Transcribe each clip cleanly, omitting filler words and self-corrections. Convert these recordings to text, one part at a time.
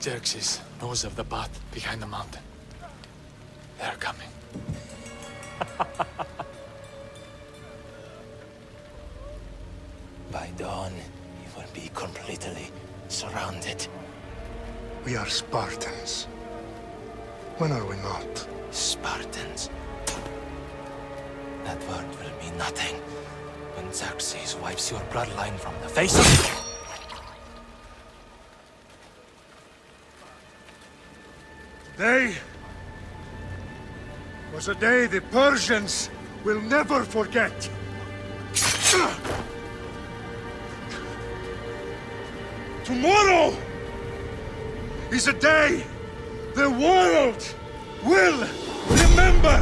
Xerxes knows of the path behind the mountain. They're coming. By dawn, you will be completely surrounded. We are Spartans. When are we not? Spartans. That word will mean nothing when Xerxes wipes your bloodline from the face of... Today was a day the Persians will never forget. Tomorrow is a day the world will remember.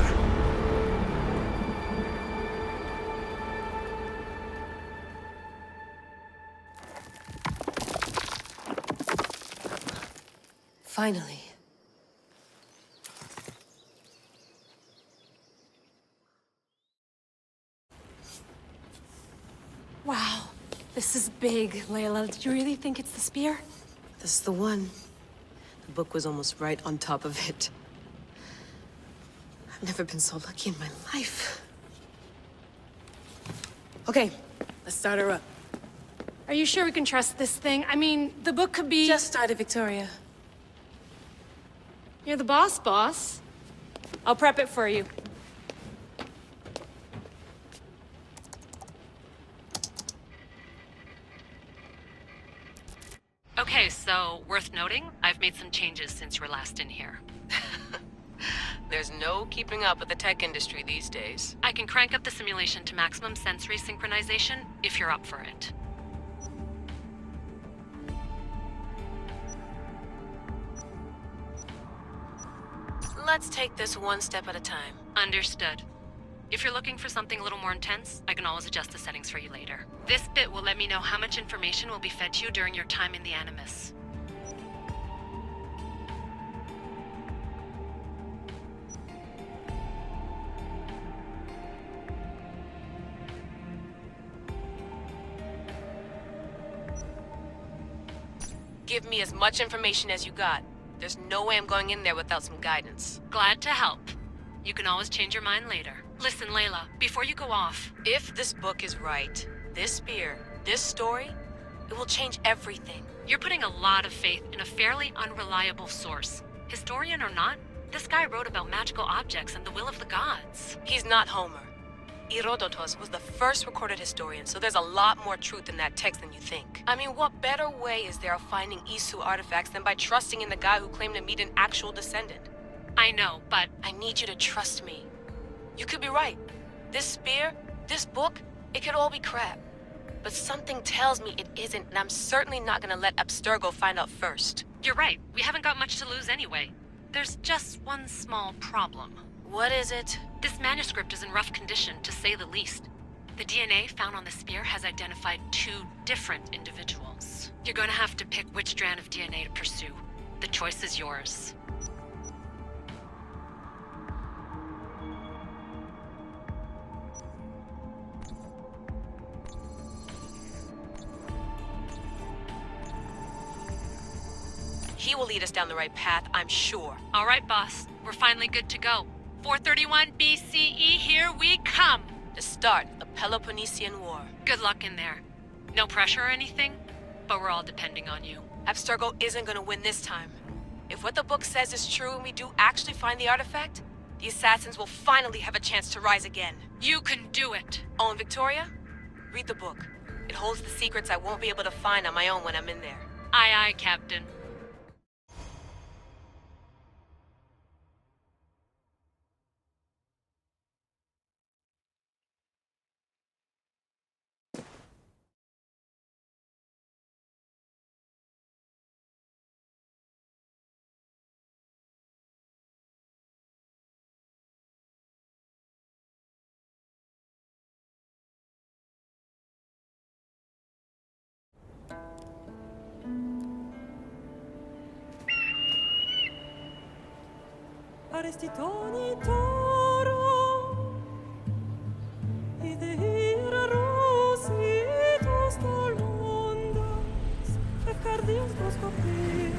Finally. Wow, this is big, Layla. Did you really think it's the spear? This is the one. The book was almost right on top of it. I've never been so lucky in my life. Okay, let's start her up. Are you sure we can trust this thing? I mean, the book could be... Just started, Victoria. You're the boss. I'll prep it for you. Okay, so worth noting, I've made some changes since you were last in here. There's no keeping up with the tech industry these days. I can crank up the simulation to maximum sensory synchronization if you're up for it. Let's take this one step at a time. Understood. If you're looking for something a little more intense, I can always adjust the settings for you later. This bit will let me know how much information will be fed to you during your time in the Animus. Give me as much information as you got. There's no way I'm going in there without some guidance. Glad to help. You can always change your mind later. Listen, Layla, before you go off... If this book is right, this spear, this story, it will change everything. You're putting a lot of faith in a fairly unreliable source. Historian or not, this guy wrote about magical objects and the will of the gods. He's not Homer. Herodotus was the first recorded historian, so there's a lot more truth in that text than you think. I mean, what better way is there of finding Isu artifacts than by trusting in the guy who claimed to meet an actual descendant? I know, but... I need you to trust me. You could be right. This spear, this book, it could all be crap. But something tells me it isn't, and I'm certainly not gonna let Abstergo find out first. You're right. We haven't got much to lose anyway. There's just one small problem. What is it? This manuscript is in rough condition, to say the least. The DNA found on the spear has identified 2 different individuals. You're gonna have to pick which strand of DNA to pursue. The choice is yours. He will lead us down the right path, I'm sure. All right, boss. We're finally good to go. 431 BCE, here we come! The start of the Peloponnesian War. Good luck in there. No pressure or anything, but we're all depending on you. Abstergo isn't gonna win this time. If what the book says is true and we do actually find the artifact, the assassins will finally have a chance to rise again. You can do it! Oh, and Victoria? Read the book. It holds the secrets I won't be able to find on my own when I'm in there. Aye, aye, Captain. Arestitoni toro Ideira rositos tolondas Efcardios boskopir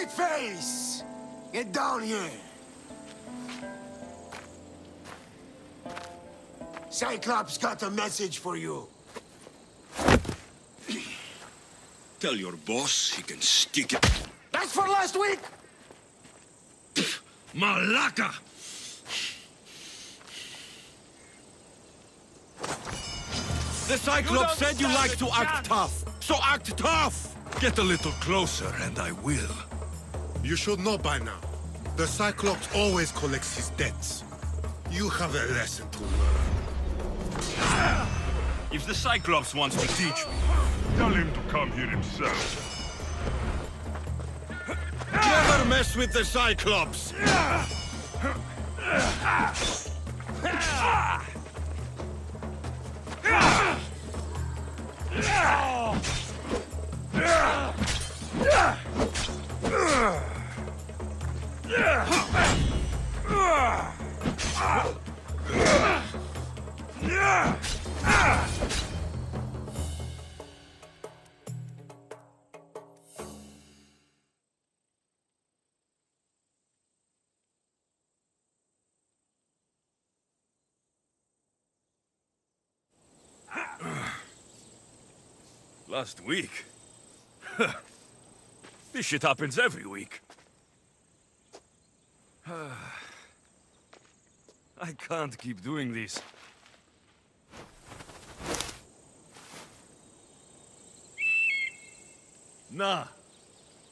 face! Get down here! Cyclops got a message for you. Tell your boss he can stick it. That's for last week! Malaka! The Cyclops said you like to act tough, so act tough! Get a little closer and I will. You should know by now. The Cyclops always collects his debts. You have a lesson to learn. If the Cyclops wants to teach me, tell him to come here himself. Never mess with the Cyclops! Last week? This shit happens every week. I can't keep doing this. Nah.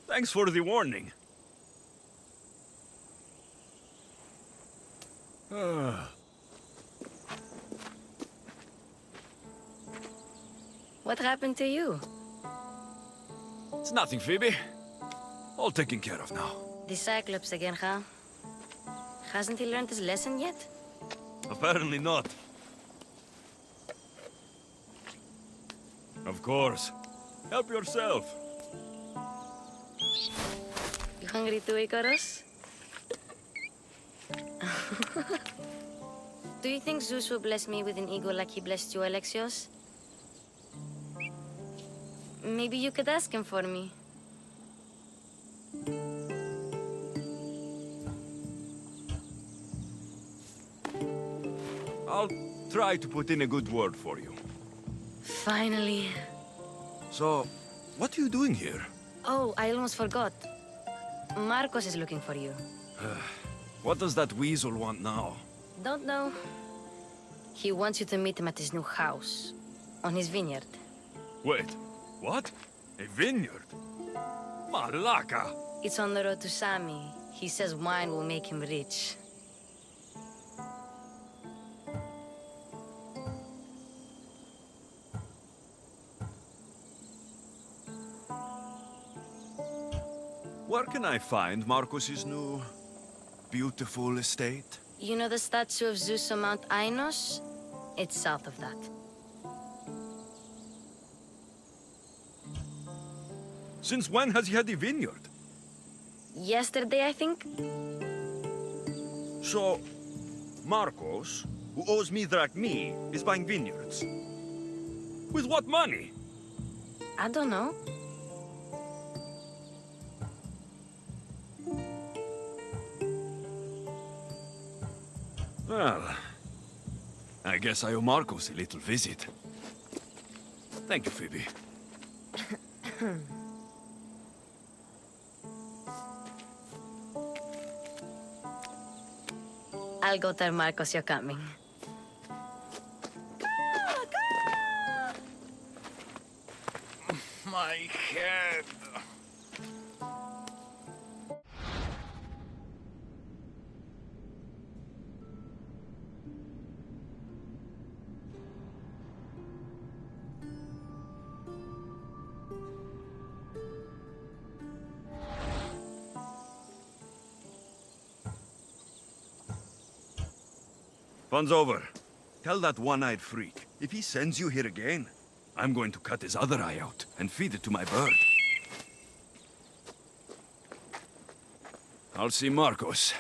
Thanks for the warning. What happened to you? It's nothing, Phoebe. All taken care of now. The Cyclops again, huh? Hasn't he learned his lesson yet? Apparently not. Of course. Help yourself. You hungry too, Icarus? Do you think Zeus will bless me with an ego like he blessed you, Alexios? Maybe you could ask him for me. I'll try to put in a good word for you. Finally. So, what are you doing here? Oh, I almost forgot. Marcos is looking for you. What does that weasel want now? Don't know. He wants you to meet him at his new house. On his vineyard. Wait, what? A vineyard? Malaka! It's on the road to Sami. He says wine will make him rich. Where can I find Marcos's new, beautiful estate? You know the statue of Zeus on Mount Ainos? It's south of that. Since when has he had a vineyard? Yesterday, I think? So, Marcos, who owes me drachmi, is buying vineyards. With what money? I don't know. Well, I guess I owe Marcos a little visit. Thank you, Phoebe. I'll go tell Marcos you're coming. My head. Fun's over. Tell that one-eyed freak, if he sends you here again, I'm going to cut his other eye out and feed it to my bird. I'll see Marcos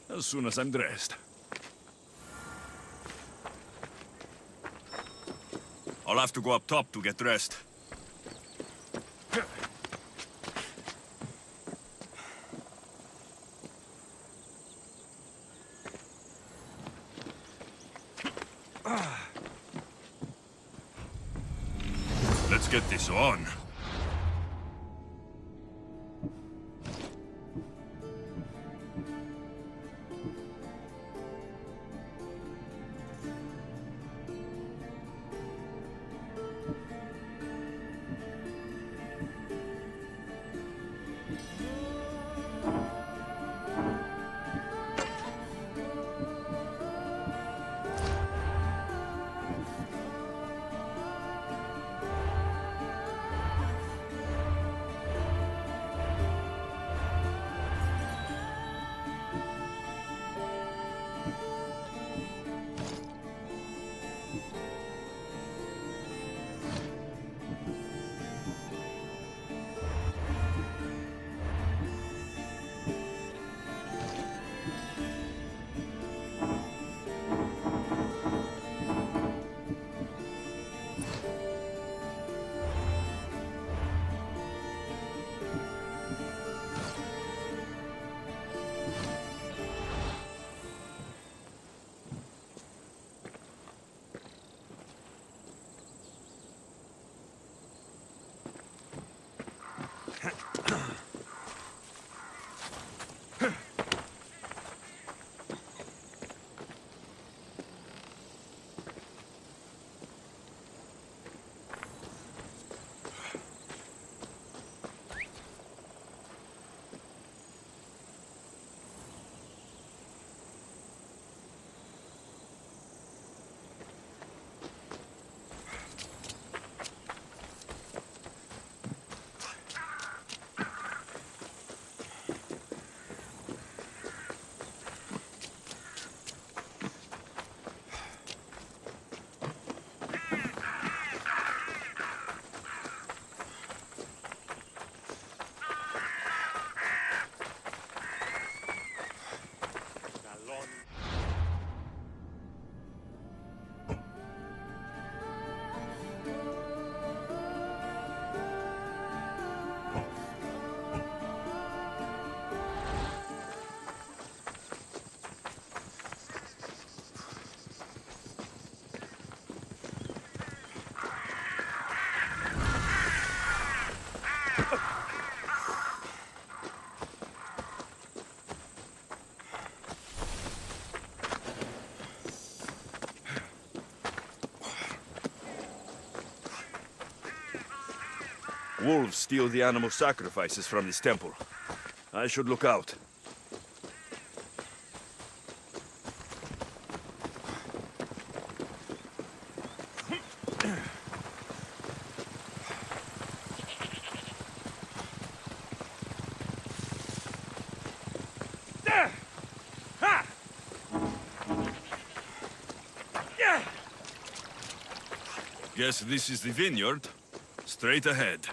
as soon as I'm dressed. I'll have to go up top to get dressed. Let's get this on. Wolves steal the animal sacrifices from this temple. I should look out. Guess this is the vineyard. Straight ahead.